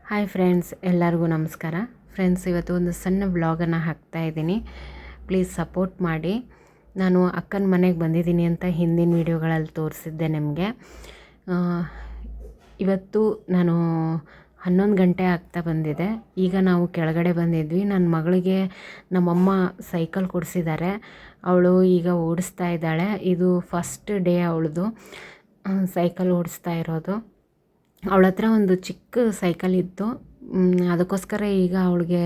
Hi friends, ಎಲ್ಲರಿಗೂ ನಮಸ್ಕಾರ. Friends, ಇವತ್ತು ಒಂದು ಸಣ್ಣ ವ್ಲಾಗನ್ನು ಹಾಕ್ತಾಯಿದ್ದೀನಿ. ಪ್ಲೀಸ್ ಸಪೋರ್ಟ್ ಮಾಡಿ. ನಾನು ಅಕ್ಕನ ಮನೆಗೆ ಬಂದಿದ್ದೀನಿ ಅಂತ ಹಿಂದಿನ ವೀಡಿಯೋಗಳಲ್ಲಿ ತೋರಿಸಿದ್ದೆ ನಿಮಗೆ. ಇವತ್ತು ನಾನು 11 ಗಂಟೆ ಆಗ್ತಾ ಬಂದಿದೆ. ಈಗ ನಾವು ಕೆಳಗಡೆ ಬಂದಿದ್ವಿ. ನನ್ನ ಮಗಳಿಗೆ ನಮ್ಮಮ್ಮ ಸೈಕಲ್ ಕೊಡಿಸಿದ್ದಾರೆ. ಅವಳು ಈಗ ಓಡಿಸ್ತಾ ಇದ್ದಾಳೆ. ಇದು ಫಸ್ಟ್ ಡೇ ಅವಳದು ಸೈಕಲ್ ಓಡಿಸ್ತಾ ಇರೋದು. ಅವಳ ಹತ್ರ ಒಂದು ಚಿಕ್ಕ ಸೈಕಲ್ ಇತ್ತು. ಅದಕ್ಕೋಸ್ಕರ ಈಗ ಅವಳಿಗೆ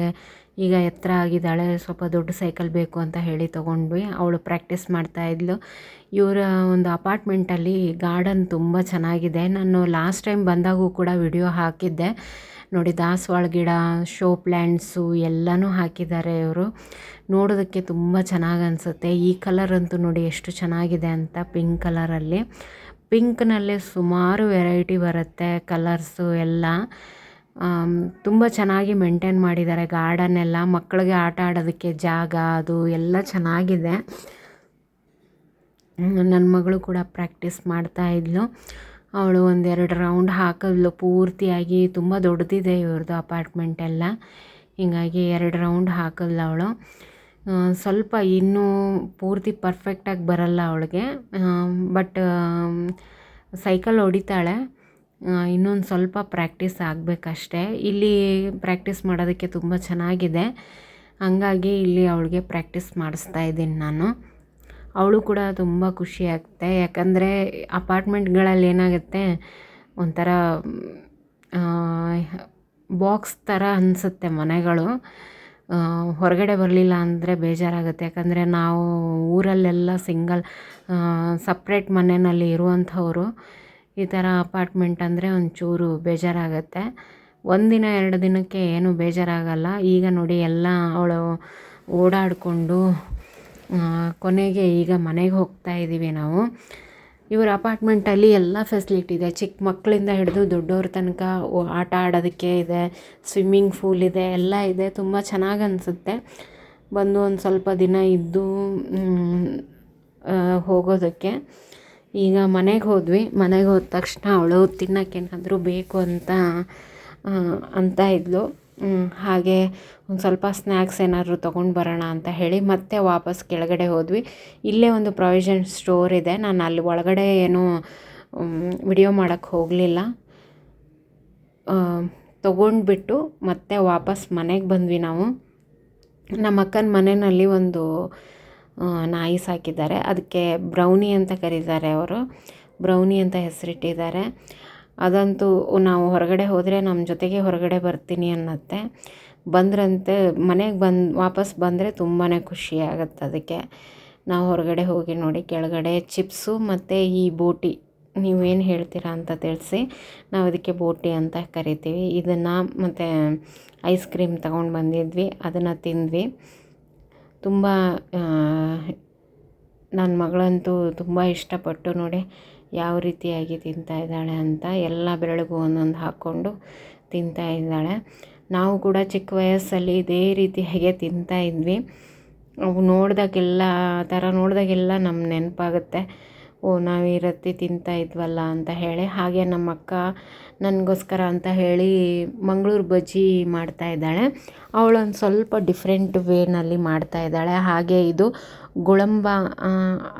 ಈಗ ಎತ್ತರ ಆಗಿದ್ದಾಳೆ, ಸ್ವಲ್ಪ ದೊಡ್ಡ ಸೈಕಲ್ ಬೇಕು ಅಂತ ಹೇಳಿ ತೊಗೊಂಡ್ವಿ. ಅವಳು ಪ್ರಾಕ್ಟೀಸ್ ಮಾಡ್ತಾಯಿದ್ಲು. ಇವರ ಒಂದು ಅಪಾರ್ಟ್ಮೆಂಟಲ್ಲಿ ಗಾರ್ಡನ್ ತುಂಬ ಚೆನ್ನಾಗಿದೆ. ನಾನು ಲಾಸ್ಟ್ ಟೈಮ್ ಬಂದಾಗೂ ಕೂಡ ವಿಡಿಯೋ ಹಾಕಿದ್ದೆ ನೋಡಿ. ದಾಸವಾಳ ಗಿಡ, ಶೋ ಪ್ಲ್ಯಾಂಟ್ಸು ಎಲ್ಲನೂ ಹಾಕಿದ್ದಾರೆ ಇವರು. ನೋಡೋದಕ್ಕೆ ತುಂಬ ಚೆನ್ನಾಗಿ ಅನಿಸುತ್ತೆ. ಈ ಕಲರ್ ಅಂತೂ ನೋಡಿ ಎಷ್ಟು ಚೆನ್ನಾಗಿದೆ ಅಂತ, ಪಿಂಕ್ ಕಲರಲ್ಲಿ. ಪಿಂಕ್ನಲ್ಲೇ ಸುಮಾರು ವೆರೈಟಿ ಬರುತ್ತೆ ಕಲರ್ಸು ಎಲ್ಲ. ತುಂಬ ಚೆನ್ನಾಗಿ ಮೇಂಟೈನ್ ಮಾಡಿದ್ದಾರೆ ಗಾರ್ಡನ್ ಎಲ್ಲ. ಮಕ್ಕಳಿಗೆ ಆಟ ಆಡೋದಕ್ಕೆ ಜಾಗ ಅದು ಎಲ್ಲ ಚೆನ್ನಾಗಿದೆ. ನನ್ನ ಮಗಳು ಕೂಡ ಪ್ರಾಕ್ಟೀಸ್ ಮಾಡ್ತಾಯಿದ್ಲು. ಅವಳು ಒಂದೆರಡು ರೌಂಡ್ ಹಾಕಿದ್ಲು ಪೂರ್ತಿಯಾಗಿ. ತುಂಬ ದೊಡ್ಡದಿದೆ ಇವ್ರದ್ದು ಅಪಾರ್ಟ್ಮೆಂಟ್ ಎಲ್ಲ. ಹೀಗಾಗಿ 2 ರೌಂಡ್ ಹಾಕಿದ್ಲು ಅವಳು. ಸ್ವಲ್ಪ ಇನ್ನೂ ಪೂರ್ತಿ ಪರ್ಫೆಕ್ಟಾಗಿ ಬರಲ್ಲ ಅವಳಿಗೆ, ಬಟ್ ಸೈಕಲ್ ಹೊಡಿತಾಳೆ. ಇನ್ನೊಂದು ಸ್ವಲ್ಪ ಪ್ರಾಕ್ಟೀಸ್ ಆಗಬೇಕಷ್ಟೆ. ಇಲ್ಲಿ ಪ್ರಾಕ್ಟೀಸ್ ಮಾಡೋದಕ್ಕೆ ತುಂಬ ಚೆನ್ನಾಗಿದೆ. ಹಂಗಾಗಿ ಇಲ್ಲಿ ಅವಳಿಗೆ ಪ್ರಾಕ್ಟೀಸ್ ಮಾಡಿಸ್ತಾ ಇದ್ದೀನಿ ನಾನು. ಅವಳು ಕೂಡ ತುಂಬ ಖುಷಿ ಆಗುತ್ತೆ. ಯಾಕಂದರೆ ಅಪಾರ್ಟ್ಮೆಂಟ್ಗಳಲ್ಲಿ ಏನಾಗುತ್ತೆ, ಒಂಥರ ಬಾಕ್ಸ್ ಥರ ಅನಿಸುತ್ತೆ ಮನೆಗಳು. ಹೊರಗಡೆ ಬರಲಿಲ್ಲ ಅಂದರೆ ಬೇಜಾರಾಗುತ್ತೆ. ಯಾಕಂದರೆ ನಾವು ಊರಲ್ಲೆಲ್ಲ ಸಪ್ರೇಟ್ ಮನೆಯಲ್ಲಿ ಇರುವಂಥವ್ರು. ಈ ಥರ ಅಪಾರ್ಟ್ಮೆಂಟ್ ಅಂದರೆ ಒಂಚೂರು ಬೇಜಾರಾಗುತ್ತೆ. 1 ದಿನ 2 ದಿನಕ್ಕೆ ಏನೂ ಬೇಜಾರಾಗಲ್ಲ. ಈಗ ನೋಡಿ ಎಲ್ಲ ಅವಳು ಓಡಾಡಿಕೊಂಡು ಕೊನೆಗೆ ಈಗ ಮನೆಗೆ ಹೋಗ್ತಾ ಇದ್ದೀವಿ ನಾವು. ಇವರ ಅಪಾರ್ಟ್ಮೆಂಟಲ್ಲಿ ಎಲ್ಲ ಫೆಸಿಲಿಟಿ ಇದೆ. ಚಿಕ್ಕ ಮಕ್ಕಳಿಂದ ಹಿಡಿದು ದೊಡ್ಡವ್ರ ತನಕ ಆಟ ಆಡೋದಕ್ಕೆ ಇದೆ. ಸ್ವಿಮ್ಮಿಂಗ್ ಫೂಲ್ ಇದೆ, ಎಲ್ಲ ಇದೆ. ತುಂಬ ಚೆನ್ನಾಗಿ ಅನಿಸುತ್ತೆ. ಬಂದು ಒಂದು ಸ್ವಲ್ಪ ದಿನ ಇದ್ದು ಹೋಗೋದಕ್ಕೆ. ಈಗ ಮನೆಗೆ ಹೋದ್ವಿ. ಮನೆಗೆ ಹೋದ ತಕ್ಷಣ ಅವಳು ತಿನ್ನೋಕ್ಕೇನಾದರೂ ಬೇಕು ಅಂತ ಇದ್ಲು. ಹಾಗೆ ಒಂದು ಸ್ವಲ್ಪ ಸ್ನ್ಯಾಕ್ಸ್ ಏನಾದರೂ ತೊಗೊಂಡು ಬರೋಣ ಅಂತ ಹೇಳಿ ಮತ್ತೆ ವಾಪಸ್ ಕೆಳಗಡೆ ಹೋದ್ವಿ. ಇಲ್ಲೇ ಒಂದು ಪ್ರಾವಿಷನ್ ಸ್ಟೋರ್ ಇದೆ. ನಾನು ಅಲ್ಲಿ ಒಳಗಡೆ ಏನೂ ವಿಡಿಯೋ ಮಾಡೋಕ್ಕೆ ಹೋಗಲಿಲ್ಲ. ತೊಗೊಂಡ್ಬಿಟ್ಟು ಮತ್ತೆ ವಾಪಸ್ ಮನೆಗೆ ಬಂದ್ವಿ ನಾವು. ನಮ್ಮ ಅಕ್ಕನ ಮನೆಯಲ್ಲಿ ಒಂದು ನಾಯಿ ಸಾಕಿದ್ದಾರೆ. ಅದಕ್ಕೆ ಬ್ರೌನಿ ಅಂತ ಕರೀತಾರೆ ಅವರು. ಬ್ರೌನಿ ಅಂತ ಹೆಸರಿಟ್ಟಿದ್ದಾರೆ. ಅದಂತೂ ನಾವು ಹೊರಗಡೆ ಹೋದರೆ ನಮ್ಮ ಜೊತೆಗೆ ಹೊರಗಡೆ ಬರ್ತೀನಿ ಅನ್ನತ್ತೆ. ಬಂದ್ರಂತೆ ಮನೆಗೆ ವಾಪಸ್ ಬಂದರೆ ತುಂಬಾ ಖುಷಿ ಆಗುತ್ತೆ ಅದಕ್ಕೆ. ನಾವು ಹೊರಗಡೆ ಹೋಗಿ ನೋಡಿ ಕೆಳಗಡೆ ಚಿಪ್ಸು ಮತ್ತು ಈ ಬೋಟಿ, ನೀವೇನು ಹೇಳ್ತೀರಾ ಅಂತ ತಿಳಿಸಿ. ನಾವು ಅದಕ್ಕೆ ಬೋಟಿ ಅಂತ ಕರಿತೀವಿ. ಇದನ್ನು ಮತ್ತು ಐಸ್ ಕ್ರೀಮ್ ತಗೊಂಡು ಬಂದಿದ್ವಿ, ಅದನ್ನು ತಿಂದ್ವಿ. ತುಂಬ ನನ್ನ ಮಗಳಂತೂ ತುಂಬ ಇಷ್ಟಪಟ್ಟು ನೋಡಿ ಯಾವ ರೀತಿಯಾಗಿ ತಿಂತಾಯಿದ್ದಾಳೆ ಅಂತ. ಎಲ್ಲ ಬೆರಳಿಗೂ ಒಂದೊಂದು ಹಾಕ್ಕೊಂಡು ತಿಂತಾಯಿದ್ದಾಳೆ. ನಾವು ಕೂಡ ಚಿಕ್ಕ ವಯಸ್ಸಲ್ಲಿ ಇದೇ ರೀತಿಯಾಗೆ ತಿಂತಾಯಿದ್ವಿ. ಅವು ನೋಡಿದಾಗೆಲ್ಲ ಆ ಥರ ನೋಡಿದಾಗೆಲ್ಲ ನಮ್ಮ ನೆನಪಾಗುತ್ತೆ. ನಾವು ಈ ರೀತಿ ತಿಂತಾಯಿದ್ವಲ್ಲ ಅಂತ ಹೇಳಿ. ಹಾಗೆ ನಮ್ಮ ಅಕ್ಕ ನನಗೋಸ್ಕರ ಅಂತ ಹೇಳಿ ಮಂಗಳೂರು ಬಜ್ಜಿ ಮಾಡ್ತಾಯಿದ್ದಾಳೆ. ಅವಳೊಂದು ಸ್ವಲ್ಪ ಡಿಫ್ರೆಂಟ್ ವೇನಲ್ಲಿ ಮಾಡ್ತಾಯಿದ್ದಾಳೆ. ಹಾಗೆ ಇದು ಗುಳಂಬ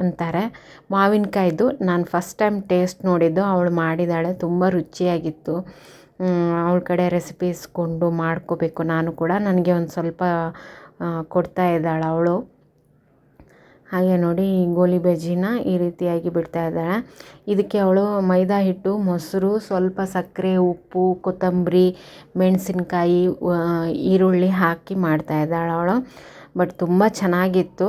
ಅಂತಾರೆ, ಮಾವಿನಕಾಯ್ದು. ನಾನು ಫಸ್ಟ್ ಟೈಮ್ ಟೇಸ್ಟ್ ನೋಡಿದ್ದು. ಅವಳು ಮಾಡಿದ್ದಾಳೆ, ತುಂಬ ರುಚಿಯಾಗಿತ್ತು. ಅವಳ ಕಡೆ ರೆಸಿಪಿ ಇಸ್ಕೊಂಡು ಮಾಡ್ಕೋಬೇಕು ನಾನು ಕೂಡ. ನನಗೆ ಒಂದು ಸ್ವಲ್ಪ ಕೊಡ್ತಾ ಇದ್ದಾಳೆ ಅವಳು. ಹಾಗೆ ನೋಡಿ ಗೋಲಿ ಬಜ್ಜಿನ ಈ ರೀತಿಯಾಗಿ ಬಿಡ್ತಾ ಇದ್ದಾಳೆ. ಇದಕ್ಕೆ ಅವಳು ಮೈದಾ ಹಿಟ್ಟು, ಮೊಸರು, ಸ್ವಲ್ಪ ಸಕ್ಕರೆ, ಉಪ್ಪು, ಕೊತ್ತಂಬರಿ, ಮೆಣಸಿನ್ಕಾಯಿ, ಈರುಳ್ಳಿ ಹಾಕಿ ಮಾಡ್ತಾ ಇದ್ದಾಳೆ ಅವಳು. ಬಟ್ ತುಂಬ ಚೆನ್ನಾಗಿತ್ತು.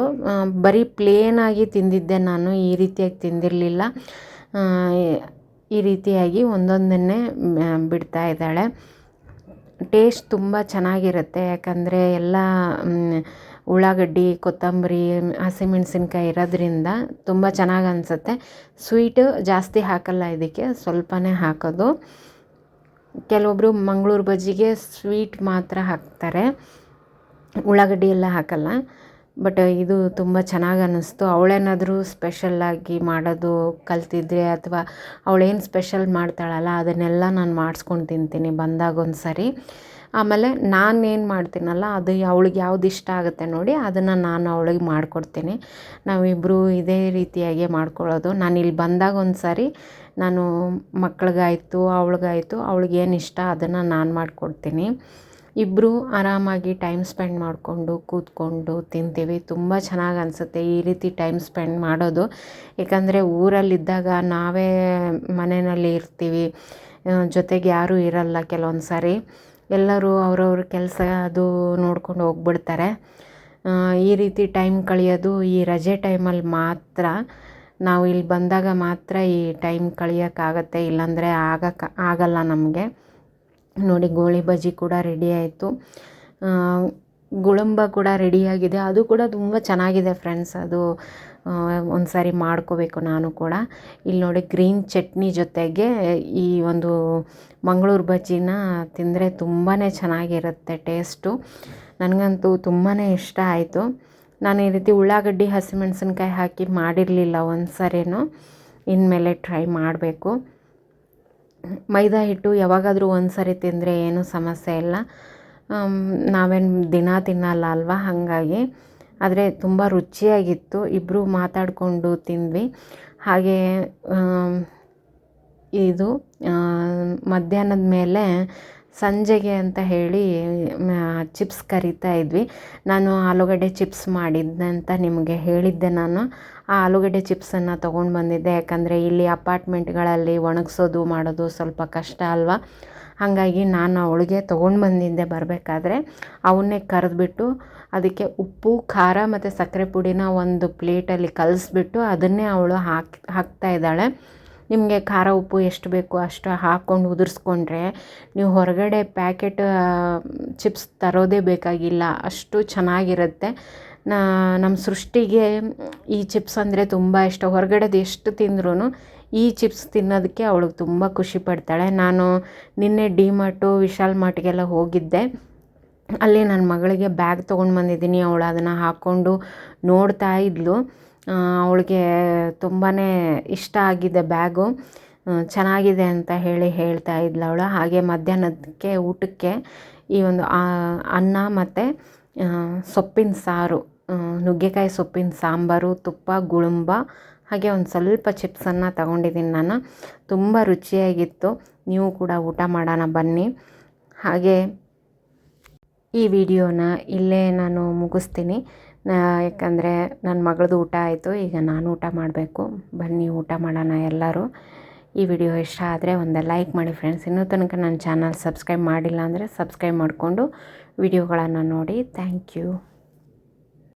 ಬರೀ ಪ್ಲೇನಾಗಿ ತಿಂದಿದ್ದೆ ನಾನು, ಈ ರೀತಿಯಾಗಿ ತಿಂದಿರಲಿಲ್ಲ. ಈ ರೀತಿಯಾಗಿ ಒಂದೊಂದನ್ನೇ ಬಿಡ್ತಾ ಇದ್ದಾಳೆ. ಟೇಸ್ಟ್ ತುಂಬ ಚೆನ್ನಾಗಿರುತ್ತೆ. ಯಾಕಂದರೆ ಎಲ್ಲ ಉಳ್ಳಾಗಡ್ಡಿ, ಕೊತ್ತಂಬರಿ, ಹಸಿಮೆಣಸಿನ್ಕಾಯಿ ಇರೋದ್ರಿಂದ ತುಂಬ ಚೆನ್ನಾಗಿ ಅನಿಸುತ್ತೆ. ಸ್ವೀಟು ಜಾಸ್ತಿ ಹಾಕಲ್ಲ ಇದಕ್ಕೆ, ಸ್ವಲ್ಪನೇ ಹಾಕೋದು. ಕೆಲವೊಬ್ಬರು ಮಂಗಳೂರು ಬಜ್ಜಿಗೆ ಸ್ವೀಟ್ ಮಾತ್ರ ಹಾಕ್ತಾರೆ, ಉಳ್ಳಾಗಡ್ಡಿ ಎಲ್ಲ ಹಾಕಲ್ಲ. ಬಟ್ ಇದು ತುಂಬ ಚೆನ್ನಾಗಿ ಅನ್ನಿಸ್ತು. ಅವಳೇನಾದರೂ ಸ್ಪೆಷಲ್ಲಾಗಿ ಮಾಡೋದು ಕಲ್ತಿದ್ರೆ ಅಥವಾ ಅವಳೇನು ಸ್ಪೆಷಲ್ ಮಾಡ್ತಾಳಲ್ಲ ಅದನ್ನೆಲ್ಲ ನಾನು ಮಾಡಿಸ್ಕೊಂಡು ತಿಂತೀನಿ ಬಂದಾಗ ಒಂದು ಸರಿ. ಆಮೇಲೆ ನಾನೇನು ಮಾಡ್ತೀನಲ್ಲ ಅದು ಅವಳಿಗೆ ಯಾವ್ದು ಇಷ್ಟ ಆಗುತ್ತೆ ನೋಡಿ ಅದನ್ನು ನಾನು ಅವಳಿಗೆ ಮಾಡಿಕೊಡ್ತೀನಿ. ನಾವಿಬ್ಬರು ಇದೇ ರೀತಿಯಾಗಿ ಮಾಡ್ಕೊಳ್ಳೋದು. ನಾನು ಇಲ್ಲಿ ಬಂದಾಗ ಒಂದು ಸಾರಿ ನಾನು ಮಕ್ಳಿಗಾಯಿತು ಅವಳಿಗಾಯಿತು ಅವಳಿಗೇನು ಇಷ್ಟ ಅದನ್ನು ನಾನು ಮಾಡಿಕೊಡ್ತೀನಿ. ಇಬ್ಬರು ಆರಾಮಾಗಿ ಟೈಮ್ ಸ್ಪೆಂಡ್ ಮಾಡಿಕೊಂಡು ಕೂತ್ಕೊಂಡು ತಿಂತೀವಿ. ತುಂಬ ಚೆನ್ನಾಗಿ ಅನಿಸುತ್ತೆ ಈ ರೀತಿ ಟೈಮ್ ಸ್ಪೆಂಡ್ ಮಾಡೋದು. ಏಕೆಂದರೆ ಊರಲ್ಲಿದ್ದಾಗ ನಾವೇ ಮನೆಯಲ್ಲಿ ಇರ್ತೀವಿ, ಜೊತೆಗೆ ಯಾರೂ ಇರಲ್ಲ. ಕೆಲವೊಂದು ಸಾರಿ ಎಲ್ಲರೂ ಅವ್ರವ್ರ ಕೆಲಸ ಅದು ನೋಡ್ಕೊಂಡು ಹೋಗ್ಬಿಡ್ತಾರೆ. ಈ ರೀತಿ ಟೈಮ್ ಕಳೆಯೋದು ಈ ರಜೆ ಟೈಮಲ್ಲಿ ಮಾತ್ರ. ನಾವು ಇಲ್ಲಿ ಬಂದಾಗ ಮಾತ್ರ ಈ ಟೈಮ್ ಕಳಿಯೋಕ್ಕಾಗತ್ತೆ, ಇಲ್ಲಾಂದರೆ ಆಗಲ್ಲ ನಮಗೆ. ನೋಡಿ ಗೋಳಿ ಬಜ್ಜಿ ಕೂಡ ರೆಡಿ ಆಯಿತು, ಗುಳಂಬ ಕೂಡ ರೆಡಿಯಾಗಿದೆ. ಅದು ಕೂಡ ತುಂಬ ಚೆನ್ನಾಗಿದೆ ಫ್ರೆಂಡ್ಸ್. ಅದು ಒಂದು ಸಾರಿ ಮಾಡ್ಕೋಬೇಕು ನಾನು ಕೂಡ. ಇಲ್ಲಿ ನೋಡಿ ಗ್ರೀನ್ ಚಟ್ನಿ ಜೊತೆಗೆ ಈ ಒಂದು ಮಂಗಳೂರು ಬಜ್ಜಿನ ತಿಂದರೆ ತುಂಬಾ ಚೆನ್ನಾಗಿರುತ್ತೆ ಟೇಸ್ಟು. ನನಗಂತೂ ತುಂಬಾ ಇಷ್ಟ ಆಯಿತು. ನಾನು ಈ ರೀತಿ ಉಳ್ಳಾಗಡ್ಡಿ ಹಸಿಮೆಣಸಿನ್ಕಾಯಿ ಹಾಕಿ ಮಾಡಿರಲಿಲ್ಲ ಒಂದು ಸರಿನೂ. ಇನ್ಮೇಲೆ ಟ್ರೈ ಮಾಡಬೇಕು. ಮೈದಾ ಹಿಟ್ಟು ಯಾವಾಗಾದರೂ ಒಂದು ಸರಿ ತಿಂದರೆ ಏನೂ ಸಮಸ್ಯೆ ಇಲ್ಲ, ನಾವೇನು ದಿನ ತಿನ್ನಲ್ಲ ಅಲ್ವಾ, ಹಾಗಾಗಿ. ಆದರೆ ತುಂಬ ರುಚಿಯಾಗಿತ್ತು. ಇಬ್ಬರು ಮಾತಾಡಿಕೊಂಡು ತಿಂದ್ವಿ. ಹಾಗೆ ಇದು ಮಧ್ಯಾಹ್ನದ ಮೇಲೆ ಸಂಜೆಗೆ ಅಂತ ಹೇಳಿ ಚಿಪ್ಸ್ ಕರಿತಾ ಇದ್ವಿ. ನಾನು ಆಲೂಗಡ್ಡೆ ಚಿಪ್ಸ್ ಮಾಡಿದ್ದೆ ಅಂತ ನಿಮಗೆ ಹೇಳಿದ್ದೆ. ನಾನು ಆ ಆಲೂಗಡ್ಡೆ ಚಿಪ್ಸನ್ನು ತೊಗೊಂಡು ಬಂದಿದ್ದೆ. ಯಾಕಂದರೆ ಇಲ್ಲಿ ಅಪಾರ್ಟ್ಮೆಂಟ್ಗಳಲ್ಲಿ ಒಣಗಿಸೋದು ಮಾಡೋದು ಸ್ವಲ್ಪ ಕಷ್ಟ ಅಲ್ವಾ, ಹಾಗಾಗಿ ನಾನು ಅವಳಿಗೆ ತೊಗೊಂಡು ಬಂದಿದ್ದೆ ಬರಬೇಕಾದ್ರೆ. ಅವನ್ನೇ ಕರೆದ್ಬಿಟ್ಟು ಅದಕ್ಕೆ ಉಪ್ಪು ಖಾರ ಮತ್ತು ಸಕ್ಕರೆ ಪುಡಿನ ಒಂದು ಪ್ಲೇಟಲ್ಲಿ ಕಲಿಸ್ಬಿಟ್ಟು ಅದನ್ನೇ ಅವಳು ಹಾಕ್ತಾ ಇದ್ದಾಳೆ. ನಿಮಗೆ ಖಾರ ಉಪ್ಪು ಎಷ್ಟು ಬೇಕು ಅಷ್ಟು ಹಾಕ್ಕೊಂಡು ಉದುರಿಸ್ಕೊಂಡ್ರೆ ನೀವು ಹೊರಗಡೆ ಪ್ಯಾಕೆಟ್ ಚಿಪ್ಸ್ ತರೋದೇ ಬೇಕಾಗಿಲ್ಲ, ಅಷ್ಟು ಚೆನ್ನಾಗಿರುತ್ತೆ. ನಮ್ಮ ಸೃಷ್ಟಿಗೆ ಈ ಚಿಪ್ಸ್ ಅಂದರೆ ತುಂಬ ಇಷ್ಟ. ಹೊರಗಡೆದು ಎಷ್ಟು ತಿಂದ್ರೂ ಈ ಚಿಪ್ಸ್ ತಿನ್ನೋದಕ್ಕೆ ಅವಳಿಗೆ ತುಂಬ ಖುಷಿ ಪಡ್ತಾಳೆ. ನಾನು ನಿನ್ನೆ ಡಿಮಾರ್ಟು ವಿಶಾಲ್ ಮಾರ್ಟ್ಗೆಲ್ಲ ಹೋಗಿದ್ದೆ. ಅಲ್ಲಿ ನನ್ನ ಮಗಳಿಗೆ ಬ್ಯಾಗ್ ತೊಗೊಂಡು ಬಂದಿದ್ದೀನಿ. ಅವಳು ಅದನ್ನು ಹಾಕ್ಕೊಂಡು ನೋಡ್ತಾ ಇದ್ಲು. ಅವಳಿಗೆ ತುಂಬಾ ಇಷ್ಟ ಆಗಿದೆ ಬ್ಯಾಗು, ಚೆನ್ನಾಗಿದೆ ಅಂತ ಹೇಳ್ತಾ ಇದ್ಲು ಅವಳು. ಹಾಗೆ ಮಧ್ಯಾಹ್ನಕ್ಕೆ ಊಟಕ್ಕೆ ಈ ಒಂದು ಅನ್ನ ಮತ್ತು ಸೊಪ್ಪಿನ ಸಾರು, ನುಗ್ಗೆಕಾಯಿ ಸೊಪ್ಪಿನ ಸಾಂಬಾರು, ತುಪ್ಪ, ಗುಳುಂಬ, ಹಾಗೆ ಒಂದು ಸ್ವಲ್ಪ ಚಿಪ್ಸನ್ನು ತಗೊಂಡಿದ್ದೀನಿ ನಾನು. ತುಂಬ ರುಚಿಯಾಗಿತ್ತು. ನೀವು ಕೂಡ ಊಟ ಮಾಡೋಣ ಬನ್ನಿ. ಹಾಗೆ ಈ ವಿಡಿಯೋನ ಇಲ್ಲೇ ನಾನು ಮುಗಿಸ್ತೀನಿ. ಯಾಕಂದರೆ ನನ್ನ ಮಗಳದ್ದು ಊಟ ಆಯಿತು, ಈಗ ನಾನು ಊಟ ಮಾಡಬೇಕು. ಬನ್ನಿ ಊಟ ಮಾಡೋಣ ಎಲ್ಲರೂ. ಈ ವಿಡಿಯೋ ಇಷ್ಟ ಆದರೆ ಒಂದು ಲೈಕ್ ಮಾಡಿ ಫ್ರೆಂಡ್ಸ್. ಇನ್ನೂ ತನಕ ನನ್ನ ಚಾನಲ್ ಸಬ್ಸ್ಕ್ರೈಬ್ ಮಾಡಿಲ್ಲ ಅಂದರೆ ಸಬ್ಸ್ಕ್ರೈಬ್ ಮಾಡಿಕೊಂಡು ವಿಡಿಯೋಗಳನ್ನು ನೋಡಿ. Thank you.